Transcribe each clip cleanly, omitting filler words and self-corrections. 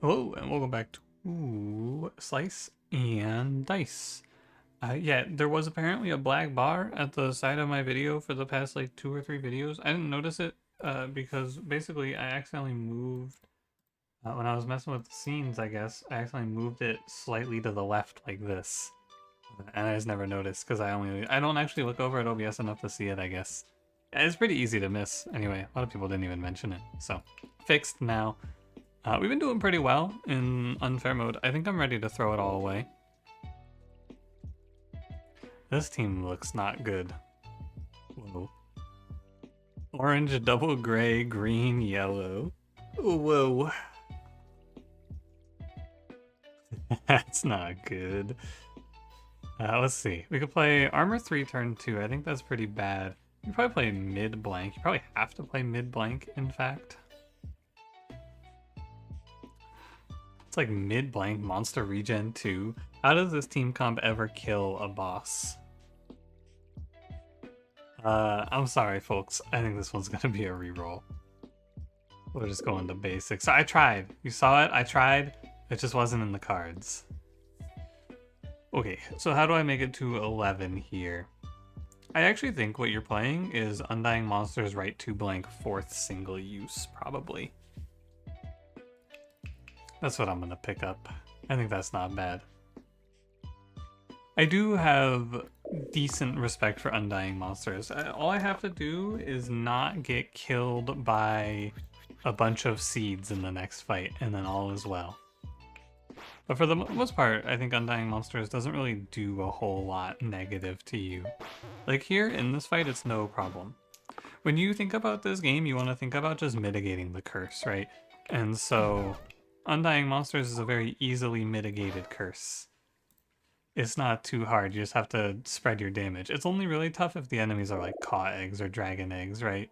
Hello, and welcome back to Slice and Dice. Yeah, there was apparently a black bar at the side of my video for the past like 2 or 3 videos. I didn't notice it because basically I accidentally moved, when I was messing with the scenes, I guess, I accidentally moved it slightly to the left like this. And I just never noticed because I don't actually look over at OBS enough to see it, I guess. It's pretty easy to miss. Anyway, a lot of people didn't even mention it. So, fixed now. We've been doing pretty well in unfair mode. I think I'm ready to throw it all away. This team looks not good. Whoa. Orange, double gray, green, yellow. Whoa. That's not good. Let's see. We could play Armor 3 turn 2. I think that's pretty bad. You probably play mid blank. You probably have to play mid blank, in fact. It's like mid blank monster regen 2. How does this team comp ever kill a boss? I'm sorry, folks. I think this one's gonna be a reroll. We're just going to basics. I tried. You saw it? I tried. It just wasn't in the cards. Okay, so how do I make it to 11 here? I actually think what you're playing is Undying Monsters Right 2 blank 4th single use, probably. That's what I'm gonna pick up. I think that's not bad. I do have decent respect for Undying Monsters. All I have to do is not get killed by a bunch of seeds in the next fight, and then all is well. But for the most part, I think Undying Monsters doesn't really do a whole lot negative to you. Like here, in this fight, it's no problem. When you think about this game, you want to think about just mitigating the curse, right? And so, Undying Monsters is a very easily mitigated curse. It's not too hard, you just have to spread your damage. It's only really tough if the enemies are like Caw eggs or dragon eggs, right?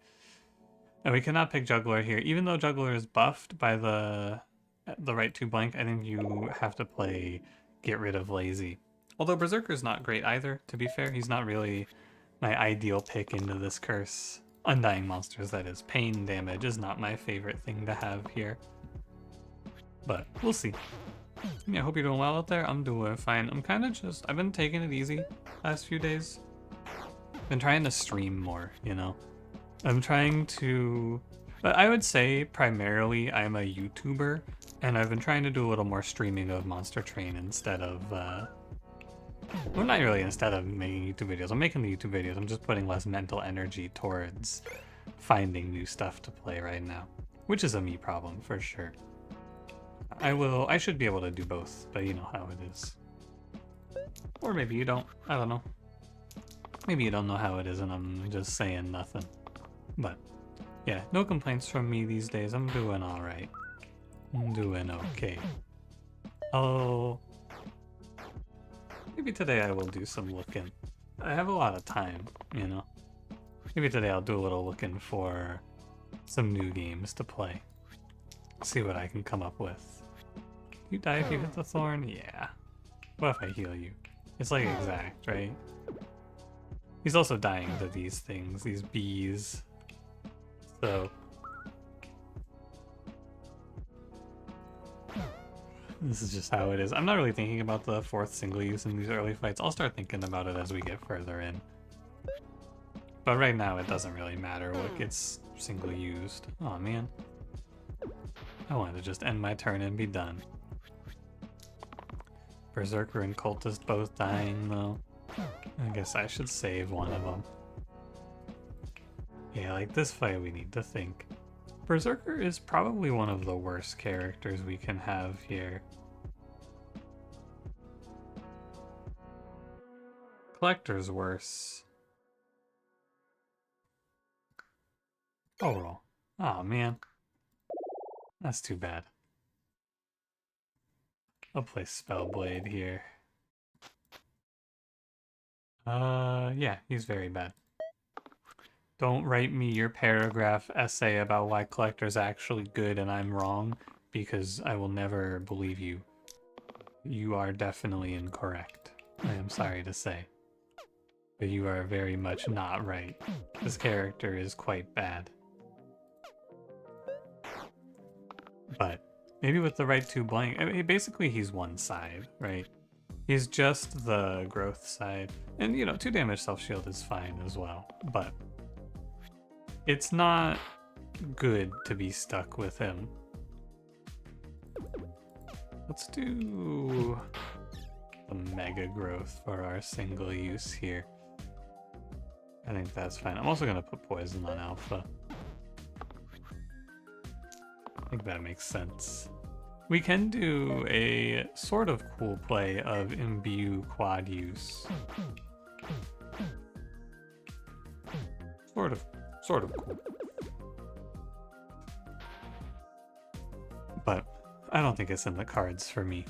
And we cannot pick Juggler here. Even though Juggler is buffed by the right 2 blank, I think you have to play Get Rid of Lazy. Although Berserker's not great either, to be fair. He's not really my ideal pick into this curse. Undying Monsters, that is. Pain damage is not my favorite thing to have here. But we'll see. Yeah, I hope you're doing well out there. I'm doing fine. I've been taking it easy last few days. Been trying to stream more, you know? But I would say primarily I'm a YouTuber, and I've been trying to do a little more streaming of Monster Train instead of, well, not really instead of making YouTube videos. I'm making the YouTube videos, I'm just putting less mental energy towards finding new stuff to play right now, which is a me problem for sure. I should be able to do both, but you know how it is. Or maybe you don't, I don't know. Maybe you don't know how it is and I'm just saying nothing. But, yeah, no complaints from me these days. I'm doing alright. I'm doing okay. Oh, maybe today I will do some looking. I have a lot of time, you know. Maybe today I'll do a little looking for some new games to play. See what I can come up with. You die if you hit the thorn? Yeah. What if I heal you? It's like exact, right? He's also dying to these things, these bees. So this is just how it is. I'm not really thinking about the 4th single use in these early fights. I'll start thinking about it as we get further in. But right now it doesn't really matter what gets single used. Oh man. I wanted to just end my turn and be done. Berserker and Cultist both dying though. I guess I should save one of them. Yeah, like this fight we need to think. Berserker is probably one of the worst characters we can have here. Collector's worse. Overall. Oh man. That's too bad. I'll play Spellblade here. Yeah, he's very bad. Don't write me your paragraph essay about why Collector's actually good and I'm wrong, because I will never believe you. You are definitely incorrect. I am sorry to say. But you are very much not right. This character is quite bad. But Maybe with the right 2 blank. I mean, basically, he's one side, right? He's just the growth side. And, you know, 2 damage self-shield is fine as well. But it's not good to be stuck with him. Let's do the mega growth for our single use here. I think that's fine. I'm also going to put poison on alpha. I think that makes sense. We can do a sort of cool play of imbue quad use. Sort of cool. But I don't think it's in the cards for me.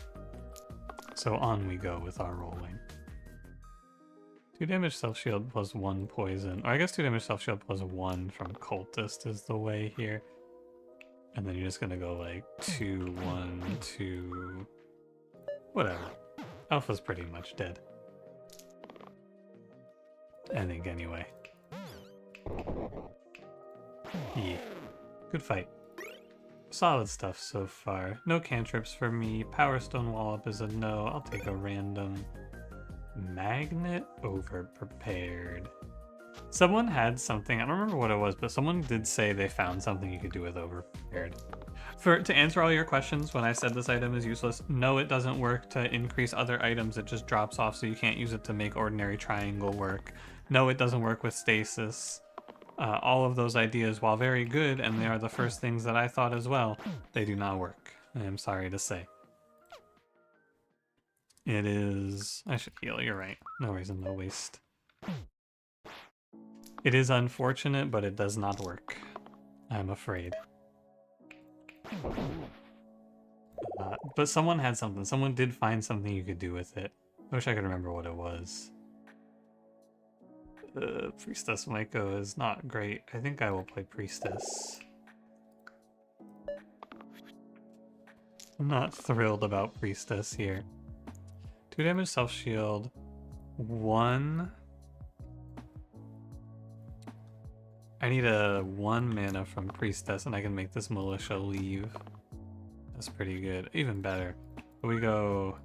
So on we go with our rolling. 2 damage self-shield plus 1 poison. Or I guess 2 damage self-shield plus 1 from cultist is the way here. And then you're just gonna go like 2, 1, 2... Whatever. Alpha's pretty much dead. I think anyway. Yeah. Good fight. Solid stuff so far. No cantrips for me. Power Stone Wallop is a no. I'll take a random. Magnet over prepared. Someone had something, I don't remember what it was, but someone did say they found something you could do with over prepared. To answer all your questions, when I said this item is useless, no, it doesn't work to increase other items. It just drops off, so you can't use it to make ordinary triangle work. No, it doesn't work with stasis. All of those ideas, while very good, and they are the first things that I thought as well, they do not work. I am sorry to say. It is... I should heal, you're right. No reason to waste. It is unfortunate, but it does not work. I'm afraid. But someone had something. Someone did find something you could do with it. I wish I could remember what it was. Priestess Maiko is not great. I think I will play Priestess. I'm not thrilled about Priestess here. 2 damage self-shield. 1... I need a 1 mana from Priestess and I can make this militia leave. That's pretty good. Even better. We go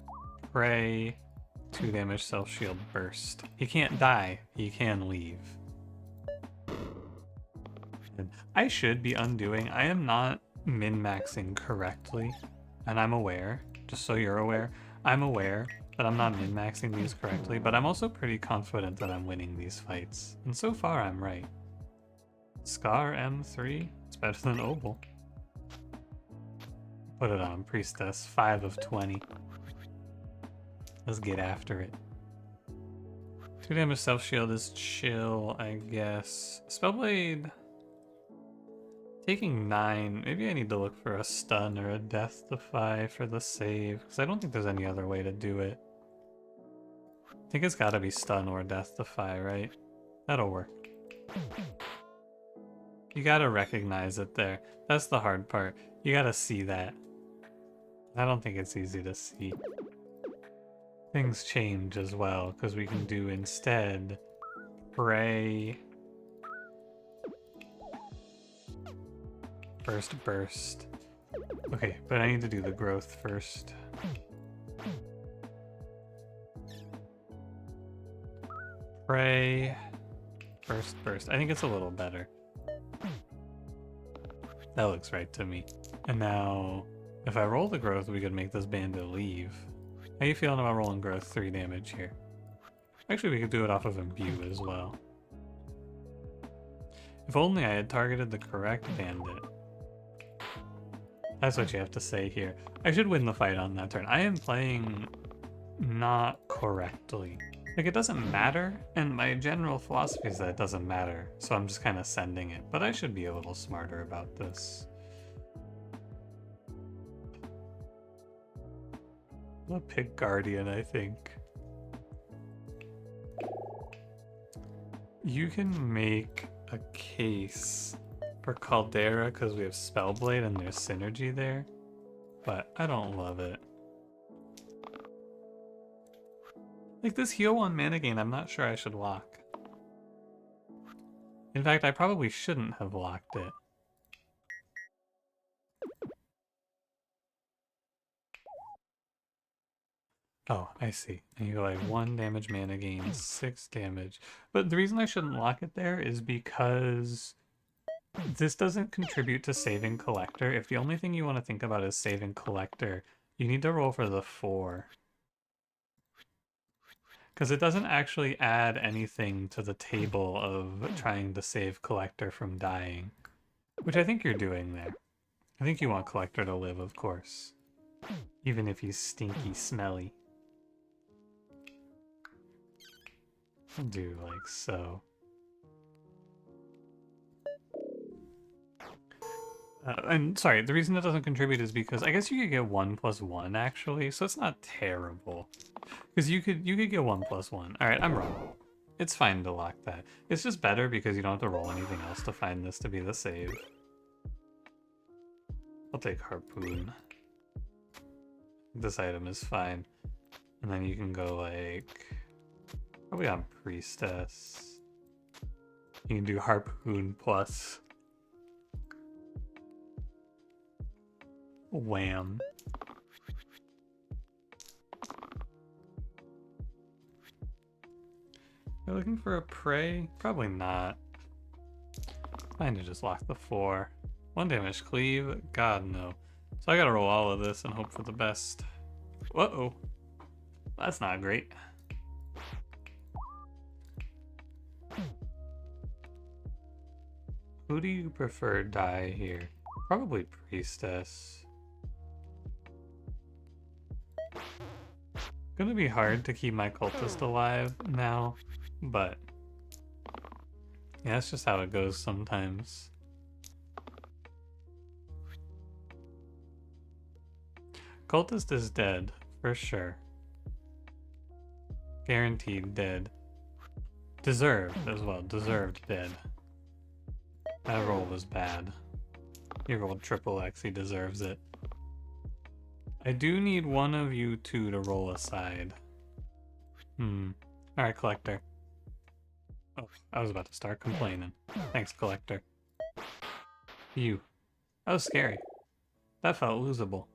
Pray, 2 damage self-shield burst. He can't die, he can leave. And I should be undoing. I am not min-maxing correctly, and I'm aware, just so you're aware, I'm aware that I'm not min-maxing these correctly, but I'm also pretty confident that I'm winning these fights. And so far I'm right. Scar M3, it's better than Obel. Put it on, Priestess, 5 of 20. Let's get after it. 2 damage self-shield is chill, I guess. Spellblade, taking 9. Maybe I need to look for a stun or a death defy for the save, because I don't think there's any other way to do it. I think it's gotta be stun or death defy, right? That'll work. You gotta recognize it there. That's the hard part. You gotta see that. I don't think it's easy to see. Things change as well, because we can do instead Pray, first burst. Okay, but I need to do the growth first. Pray, first burst. I think it's a little better. That looks right to me. And now, if I roll the growth, we could make this bandit leave. How you feeling about rolling growth 3 damage here? Actually, we could do it off of imbue as well. If only I had targeted the correct bandit. That's what you have to say here. I should win the fight on that turn. I am playing not correctly. Like, it doesn't matter, and my general philosophy is that it doesn't matter, so I'm just kind of sending it. But I should be a little smarter about this. I'll pick Guardian, I think. You can make a case for Caldera because we have Spellblade and there's synergy there, but I don't love it. Like, this heal 1 mana gain, I'm not sure I should lock. In fact, I probably shouldn't have locked it. Oh, I see. And you go like 1 damage mana gain, 6 damage. But the reason I shouldn't lock it there is because this doesn't contribute to saving Collector. If the only thing you want to think about is saving Collector, you need to roll for the 4. Because it doesn't actually add anything to the table of trying to save Collector from dying. Which I think you're doing there. I think you want Collector to live, of course. Even if he's stinky smelly. I'll do like so. And sorry, the reason it doesn't contribute is because I guess you could get 1+1 actually, so it's not terrible. Because you could get 1+1. Alright, I'm wrong. It's fine to lock that. It's just better because you don't have to roll anything else to find this to be the save. I'll take Harpoon. This item is fine. And then you can go like... probably on Priestess. You can do Harpoon plus... Wham. You're looking for a prey? Probably not. Fine to just lock the 4. 1 damage cleave? God no. So I gotta roll all of this and hope for the best. Uh-oh. That's not great. Who do you prefer die here? Probably Priestess. Gonna be hard to keep my cultist alive now, but yeah, that's just how it goes sometimes. Cultist is dead, for sure. Guaranteed dead. Deserved as well, deserved dead. That roll was bad. He rolled triple X, he deserves it. I do need one of you two to roll aside. Alright, Collector. Oh, I was about to start complaining. Thanks, Collector. You. That was scary. That felt losable.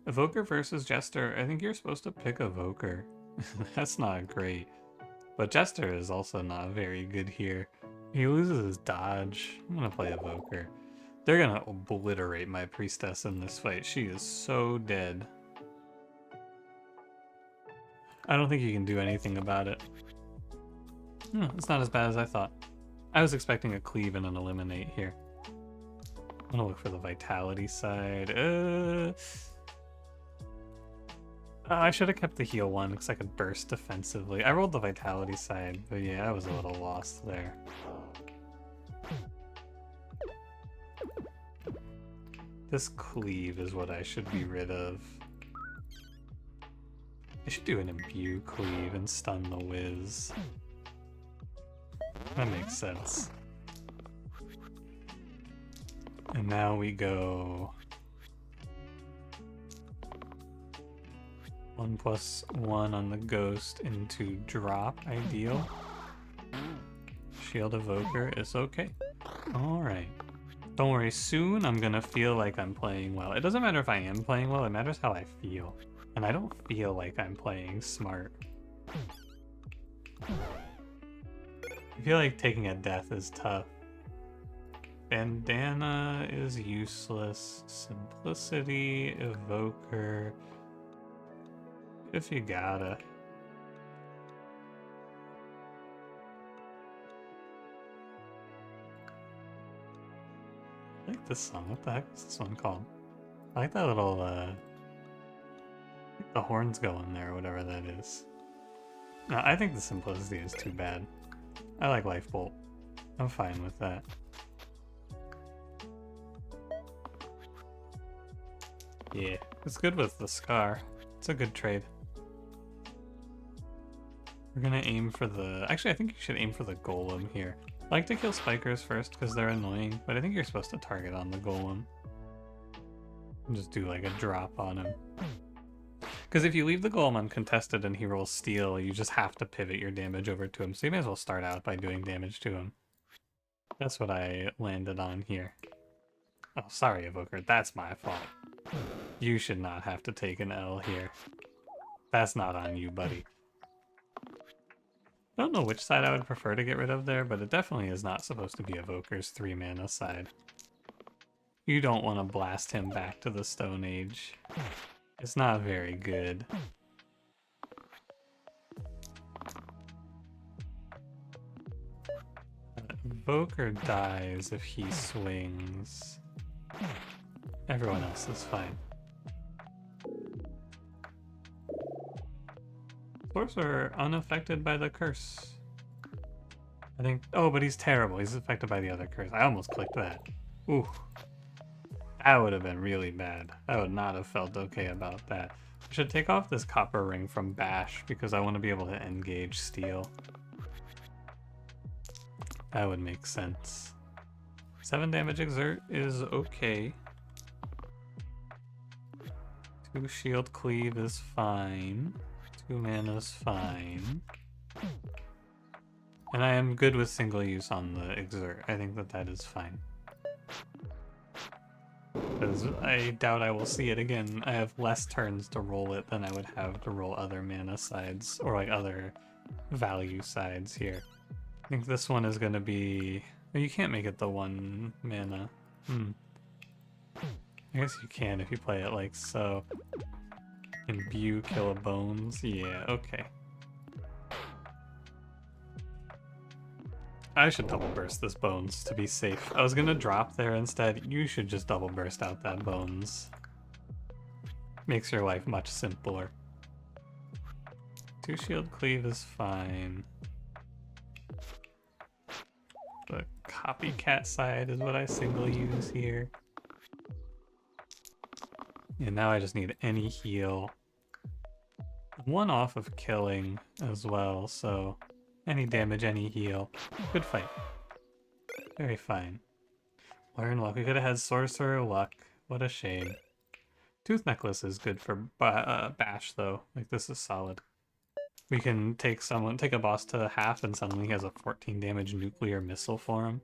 Evoker versus Jester. I think you're supposed to pick Evoker. That's not great. But Jester is also not very good here. He loses his dodge. I'm gonna play Evoker. They're gonna obliterate my Priestess in this fight. She is so dead. I don't think you can do anything about it. No, it's not as bad as I thought. I was expecting a cleave and an eliminate here. I'm gonna look for the vitality side. I should have kept the heal one because I could burst defensively. I rolled the vitality side, but yeah, I was a little lost there. This cleave is what I should be rid of. I should do an imbue cleave and stun the whiz. That makes sense. And now we go 1+1 on the ghost into drop, ideal. Shield Evoker is okay. Alright. Don't worry, soon I'm gonna feel like I'm playing well. It doesn't matter if I am playing well, it matters how I feel. And I don't feel like I'm playing smart. I feel like taking a death is tough. Bandana is useless. Simplicity, Evoker. If you gotta. I like this song. What the heck is this one called? I like that little, the horns going there, or whatever that is. No, I think the simplicity is too bad. I like Life Bolt. I'm fine with that. Yeah, it's good with the Scar. It's a good trade. We're gonna aim for the... Actually, I think you should aim for the Golem here. I like to kill Spikers first because they're annoying, but I think you're supposed to target on the Golem. And just do like a drop on him. Because if you leave the Golem uncontested and he rolls Steel, you just have to pivot your damage over to him. So you may as well start out by doing damage to him. That's what I landed on here. Oh, sorry, Evoker. That's my fault. You should not have to take an L here. That's not on you, buddy. I don't know which side I would prefer to get rid of there, but it definitely is not supposed to be Evoker's 3-mana side. You don't want to blast him back to the Stone Age. It's not very good. Evoker dies if he swings. Everyone else is fine. Sorcerer unaffected by the curse. I think. Oh, but he's terrible. He's affected by the other curse. I almost clicked that. Ooh. That would have been really bad. I would not have felt okay about that. I should take off this copper ring from Bash because I want to be able to engage steel. That would make sense. 7 damage exert is okay. 2 shield cleave is fine. 2 mana is fine. And I am good with single use on the exert. I think that that is fine. Because I doubt I will see it again. I have less turns to roll it than I would have to roll other mana sides, or like other value sides here. I think this one is going to be... Oh, you can't make it the 1 mana. I guess you can if you play it like so. Imbue, kill a bones. Yeah, okay. I should double burst this bones to be safe. I was gonna drop there instead. You should just double burst out that bones. Makes your life much simpler. 2 shield cleave is fine. The copycat side is what I single use here. And now I just need any heal. 1 off of killing as well, so any damage, any heal. Good fight. Very fine. Learn luck. We could have had sorcerer luck. What a shame. Tooth necklace is good for bash though. Like this is solid. We can take a boss to half and suddenly he has a 14 damage nuclear missile for him.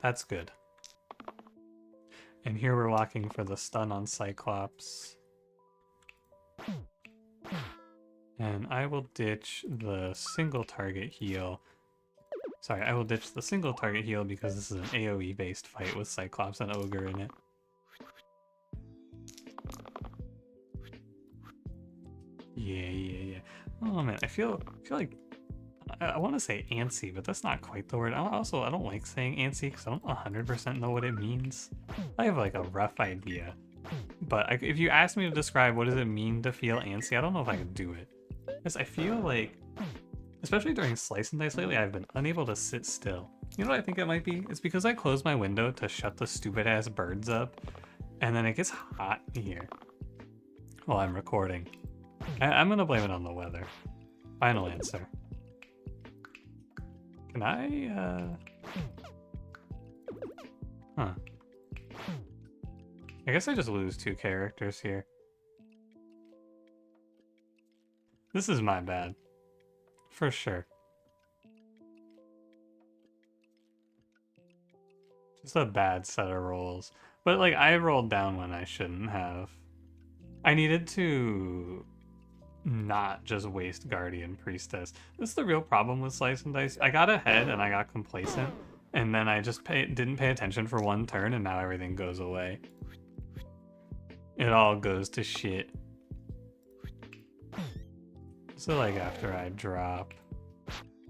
That's good. And here we're locking for the stun on Cyclops. And I will ditch the single target heal. Sorry, I will ditch the single target heal because this is an AoE based fight with Cyclops and Ogre in it. Yeah. Oh man, I feel like I want to say antsy, but that's not quite the word. I don't like saying antsy because I don't 100% know what it means. I have like a rough idea, but if you ask me to describe what does it mean to feel antsy, I don't know if I could do it. Because I feel like, especially during Slice and Dice lately, I've been unable to sit still. You know what I think it might be? It's because I close my window to shut the stupid ass birds up, and then it gets hot in here while I'm recording. I'm gonna blame it on the weather. Final answer. Can I, Huh. I guess I just lose 2 characters here. This is my bad. For sure. Just a bad set of rolls. But, like, I rolled down when I shouldn't have. I needed to not just waste Guardian Priestess. This is the real problem with Slice and Dice. I got ahead and I got complacent, and then I just didn't pay attention for 1 turn, and now everything goes away. It all goes to shit. So like after I drop,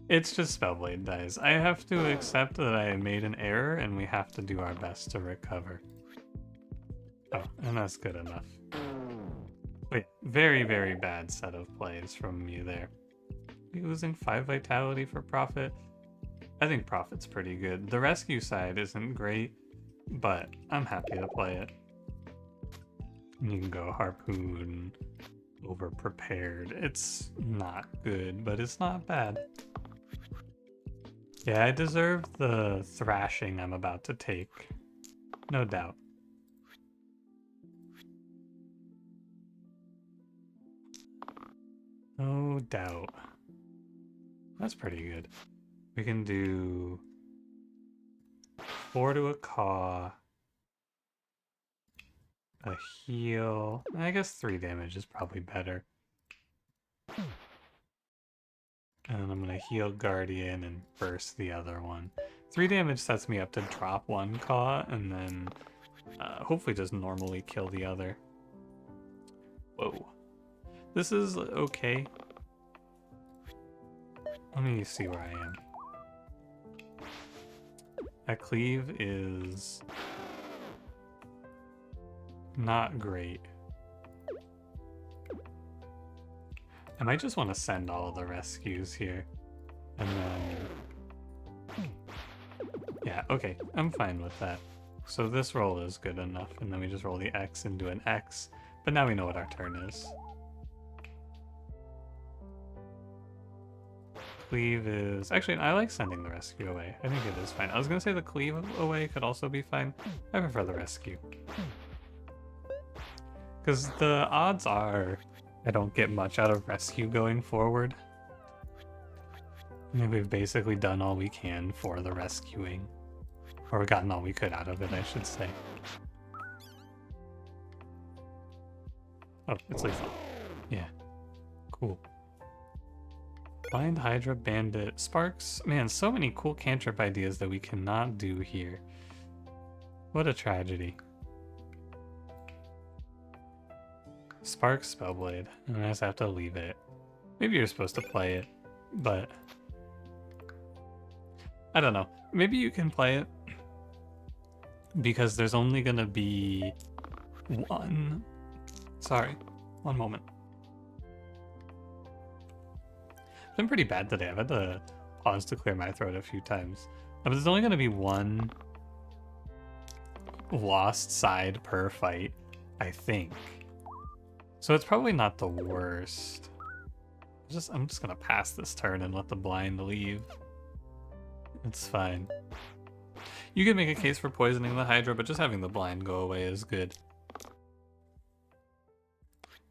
it's just Spellblade dies. I have to accept that I made an error and we have to do our best to recover. Oh, and that's good enough. Wait, very, very bad set of plays from me there. Losing 5 vitality for Prophet? I think Prophet's pretty good. The rescue side isn't great, but I'm happy to play it. You can go Harpoon, Over-prepared. It's not good, but it's not bad. Yeah, I deserve the thrashing I'm about to take. No doubt. No doubt. That's pretty good. We can do 4 to a Caw. a heal. I guess 3 damage is probably better. And then I'm gonna heal Guardian and burst the other one. 3 damage sets me up to drop one Caw and then hopefully just normally kill the other. Whoa. This is okay. Let me see where I am. That cleave is not great. I might just want to send all of the rescues here. And then... yeah, okay. I'm fine with that. So this roll is good enough. And then we just roll the X and do an X. But now we know what our turn is. Cleave is... actually, I like sending the rescue away. I think it is fine. I was going to say the cleave away could also be fine. I prefer the rescue. Because the odds are I don't get much out of rescue going forward. I mean, we've basically done all we can for the rescuing. Or we've gotten all we could out of it, I should say. Oh, it's lethal. Yeah. Cool. Blind Hydra, Bandit, Sparks. Man, so many cool cantrip ideas that we cannot do here. What a tragedy. Sparks, Spellblade. And I just have to leave it. Maybe you're supposed to play it, but... I don't know. Maybe you can play it because there's only gonna be one... Sorry, one moment. It's been pretty bad today. I've had to pause to clear my throat a few times. But there's only going to be one lost side per fight, I think. So it's probably not the worst. I'm just going to pass this turn and let the blind leave. It's fine. You could make a case for poisoning the Hydra, but just having the blind go away is good.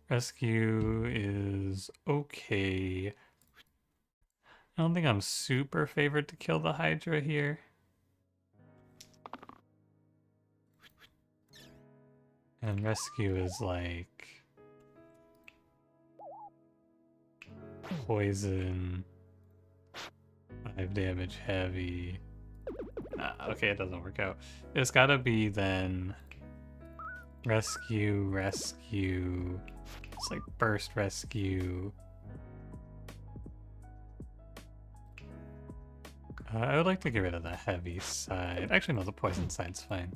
Rescue is okay. I don't think I'm super favored to kill the Hydra here. And rescue is like... poison, 5 damage heavy. Nah, okay, it doesn't work out. It's gotta be then rescue, rescue. It's like burst rescue. I would like to get rid of the heavy side. Actually, no, the poison side's fine.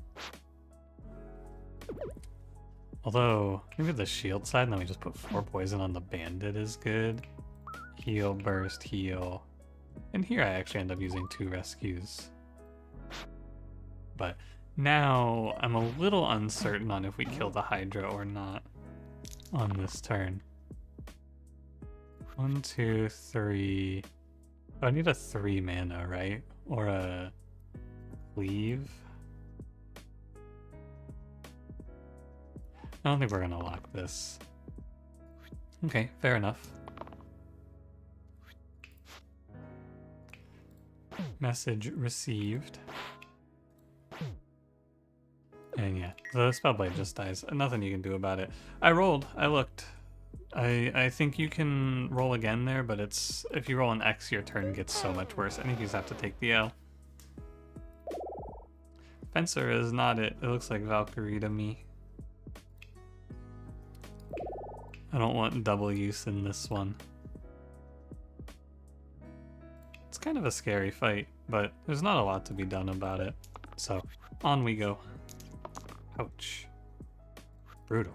Although, maybe the shield side, and then we just put 4 poison on the bandit is good. Heal, burst, heal. And here I actually end up using 2 rescues. But now I'm a little uncertain on if we kill the Hydra or not on this turn. 1, 2, 3... Oh, I need a 3 mana, right? Or a cleave? I don't think we're gonna lock this. Okay, fair enough. Message received. And yeah, the Spellblade just dies. Nothing you can do about it. I rolled, I looked. I think you can roll again there, but it's if you roll an X, your turn gets so much worse. I think you just have to take the L. Fencer is not it. It looks like Valkyrie to me. I don't want double use in this one. It's kind of a scary fight, but there's not a lot to be done about it. So, on we go. Ouch. Brutal.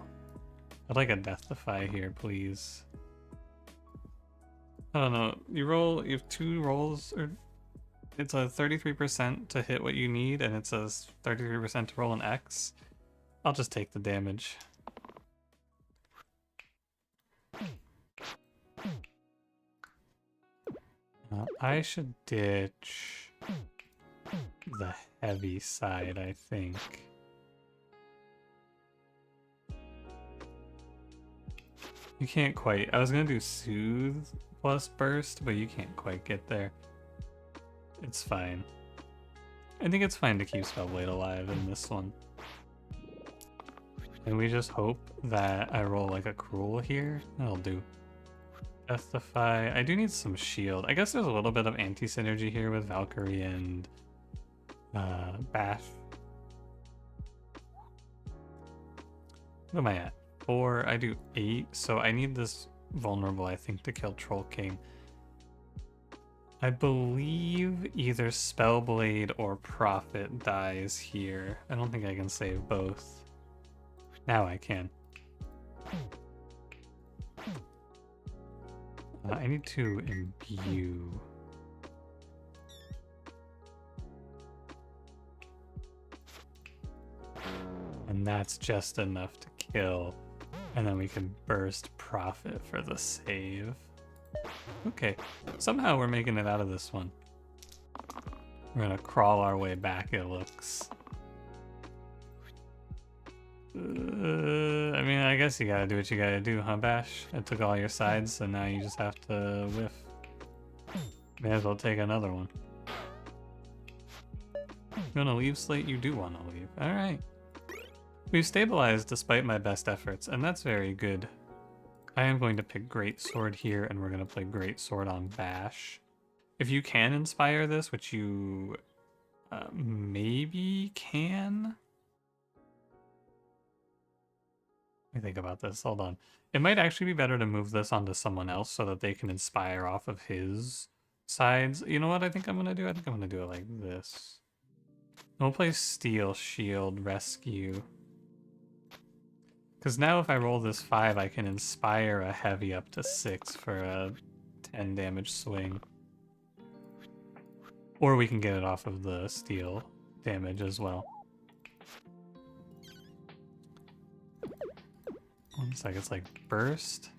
I'd like a Death Defy here, please. I don't know. You have 2 rolls, or it's a 33% to hit what you need, and it says 33% to roll an X. I'll just take the damage. I should ditch the heavy side, I think. You can't quite. I was gonna do Soothe plus Burst, but you can't quite get there. It's fine. I think it's fine to keep Spellblade alive in this one. And we just hope that I roll like a cruel here. That'll do. Justify. I do need some shield. I guess there's a little bit of anti-synergy here with Valkyrie and Bash. What am I at? 4. I do 8. So I need this vulnerable, I think, to kill Troll King. I believe either Spellblade or Prophet dies here. I don't think I can save both. Now I can. I need to imbue. And that's just enough to kill. And then we can burst Prophet for the save. Okay, somehow we're making it out of this one. We're gonna crawl our way back, it looks. I mean, I guess you gotta do what you gotta do, huh, Bash? It took all your sides, so now you just have to whiff. May as well take another one. You wanna leave, Slate? You do wanna leave. Alright. We've stabilized despite my best efforts, and that's very good. I am going to pick Great Sword here, and we're going to play Great Sword on Bash. If you can inspire this, which you maybe can. Let me think about this. Hold on. It might actually be better to move this onto someone else so that they can inspire off of his sides. You know what I think I'm going to do? I think I'm going to do it like this. We'll play Steel, Shield, Rescue. Because now if I roll this 5, I can inspire a heavy up to 6 for a 10 damage swing. Or we can get it off of the steel damage as well. One sec, it's like burst.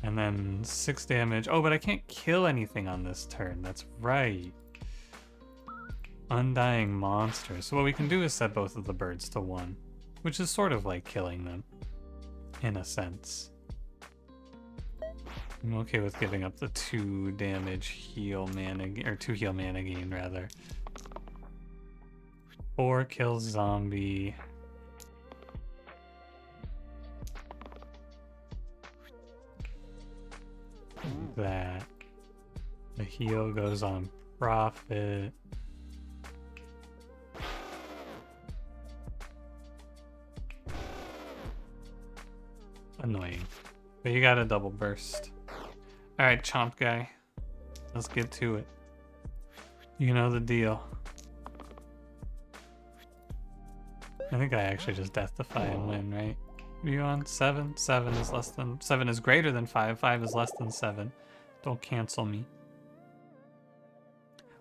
And then 6 damage. Oh, but I can't kill anything on this turn. That's right. Undying monster. So what we can do is set both of the birds to 1. Which is sort of like killing them, in a sense. I'm okay with giving up the 2 damage heal mana, or 2 heal mana gain rather. 4 kills zombie. That. The heal goes on Prophet. Annoying. But you got a double burst. Alright, Chomp Guy. Let's get to it. You know the deal. I think I actually just Death Defy and win, right? Are you on 7? 7 is less than... 7 is greater than 5. 5 is less than 7. Don't cancel me.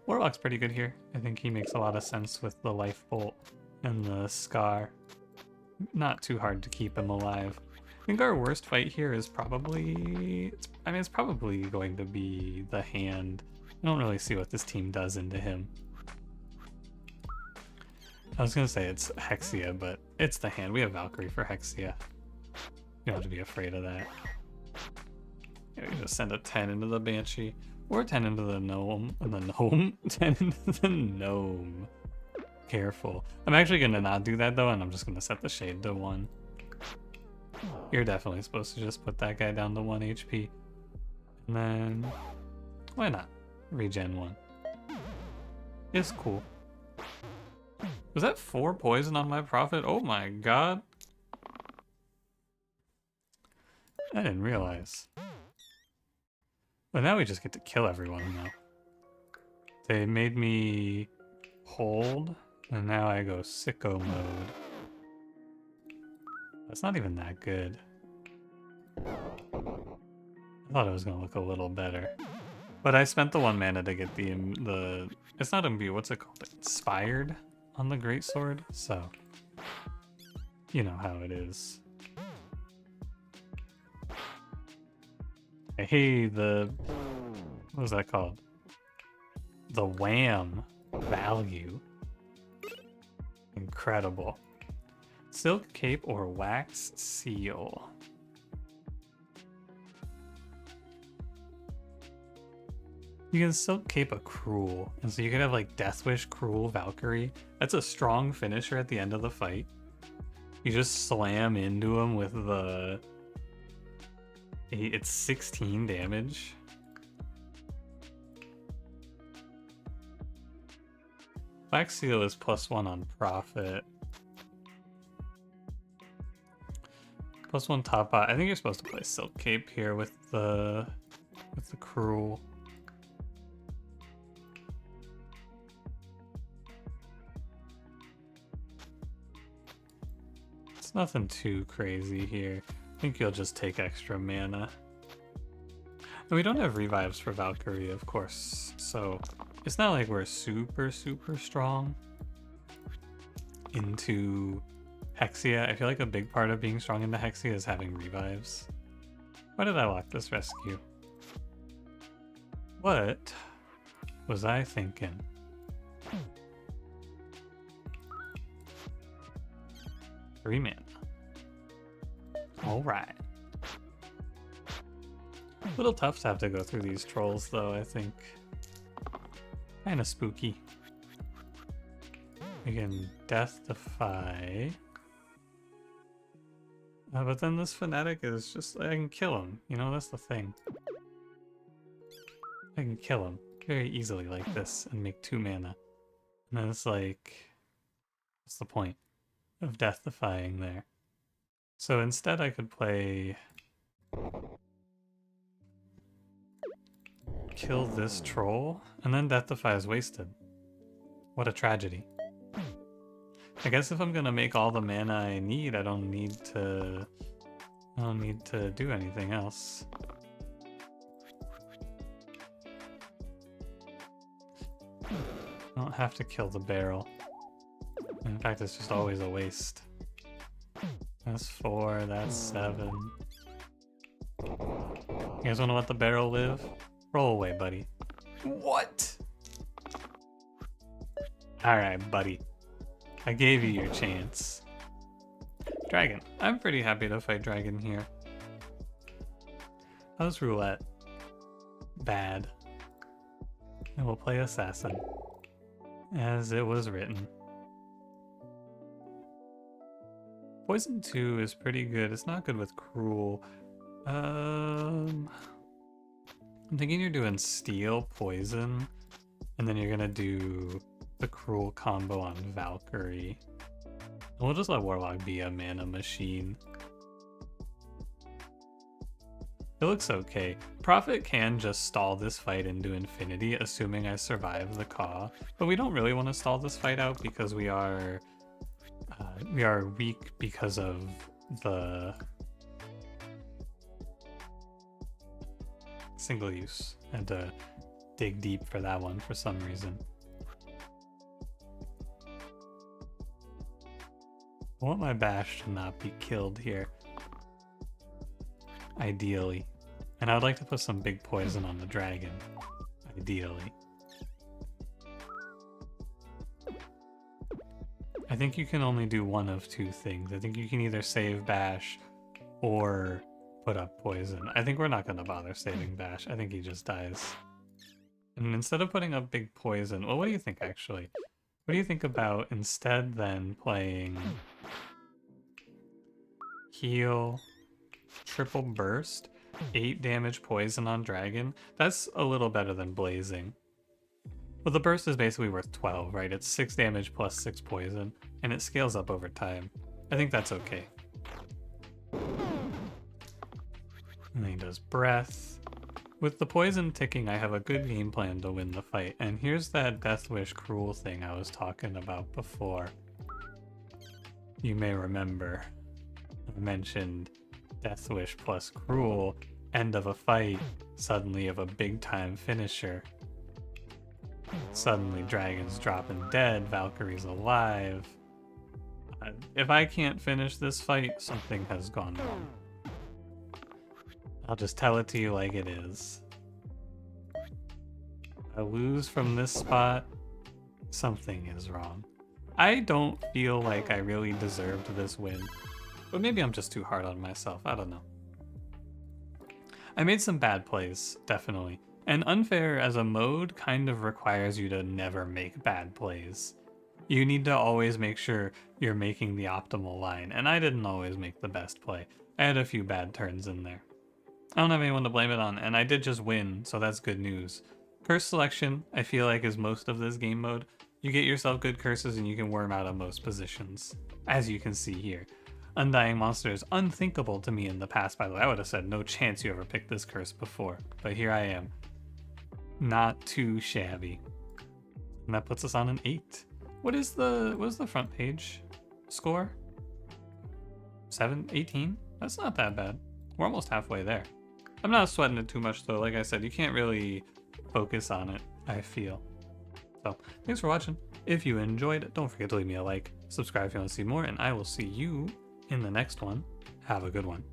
Warlock's pretty good here. I think he makes a lot of sense with the Life Bolt and the Scar. Not too hard to keep him alive. I think our worst fight here is probably... it's probably going to be the hand. I don't really see what this team does into him. I was going to say it's Hexia, but it's the hand. We have Valkyrie for Hexia. You don't have to be afraid of that. Yeah, we just send a 10 into the Banshee. Or 10 into the Gnome. 10 into the Gnome. Careful. I'm actually going to not do that though, and I'm just going to set the Shade to 1. You're definitely supposed to just put that guy down to 1 HP. And then... why not? Regen 1. It's cool. Was that 4 poison on my Prophet? Oh my god. I didn't realize. But now we just get to kill everyone now. They made me hold, and now I go sicko mode. That's not even that good. I thought it was gonna look a little better. But I spent the 1 mana to get the it's not imbue, what's it called? Inspired on the greatsword, so you know how it is. Hey, what was that called? The wham value. Incredible. Silk cape or wax seal. You can silk cape a cruel, and so you could have like Deathwish, cruel, Valkyrie. That's a strong finisher at the end of the fight. You just slam into him with the... It's 16 damage. Black Seal is +1 on profit. +1 top bot. I think you're supposed to play Silk Cape here with the Cruel. It's nothing too crazy here. I think you'll just take extra mana. And we don't have revives for Valkyrie, of course, so it's not like we're super strong into Hexia. I feel like a big part of being strong into Hexia is having revives. Why did I lock this rescue? What was I thinking? Three mana. Alright. A little tough to have to go through these trolls though, I think. Kinda spooky. We can Death Defy. But then this Fanatic is just, I can kill him. You know, that's the thing. I can kill him very easily like this and make 2 mana. And then it's like, what's the point of Death Defying there? So instead I could play... kill this troll, and then Death Defy is wasted. What a tragedy. I guess if I'm gonna make all the mana I need, I don't need to do anything else. I don't have to kill the barrel. In fact, it's just always a waste. That's 4, that's 7. You guys wanna let the barrel live? Roll away, buddy. What? Alright, buddy. I gave you your chance. Dragon. I'm pretty happy to fight Dragon here. How's Roulette? Bad. And we'll play Assassin. As it was written. Poison 2 is pretty good. It's not good with Cruel. I'm thinking you're doing Steel, Poison, and then you're gonna do the Cruel combo on Valkyrie. And we'll just let Warlock be a mana machine. It looks okay. Prophet can just stall this fight into infinity, assuming I survive the Caw. But we don't really want to stall this fight out because we are weak because of the single use. I had to dig deep for that one for some reason. I want my bash to not be killed here. Ideally. And I would like to put some big poison on the dragon. Ideally. I think you can only do one of two things. I think you can either save bash or put up poison. I think we're not going to bother saving bash. I think he just dies. And instead of putting up big poison, well, what do you think actually? What do you think about instead then playing heal, triple burst, 8 damage poison on dragon? That's a little better than blazing. Well, the burst is basically worth 12, right? It's 6 damage plus 6 poison, and it scales up over time. I think that's okay. And then he does breath. With the poison ticking, I have a good game plan to win the fight. And here's that Death Wish Cruel thing I was talking about before. You may remember I mentioned Death Wish plus Cruel, end of a fight, suddenly of a big time finisher. Suddenly Dragon's dropping dead, Valkyrie's alive. If I can't finish this fight, something has gone wrong. I'll just tell it to you like it is. I lose from this spot, something is wrong. I don't feel like I really deserved this win, but maybe I'm just too hard on myself, I don't know. I made some bad plays, definitely. And unfair as a mode kind of requires you to never make bad plays. You need to always make sure you're making the optimal line, and I didn't always make the best play. I had a few bad turns in there. I don't have anyone to blame it on, and I did just win, so that's good news. Curse selection, I feel like, is most of this game mode. You get yourself good curses and you can worm out of most positions, as you can see here. Undying Monster is unthinkable to me in the past, by the way. I would have said no chance you ever picked this curse before, but here I am. Not too shabby. And that puts us on an 8. What is the front page score? 18? That's not that bad. We're almost halfway there. I'm not sweating it too much though. Like I said, you can't really focus on it, I feel. So, thanks for watching. If you enjoyed it, don't forget to leave me a like, subscribe if you want to see more, and I will see you in the next one. Have a good one.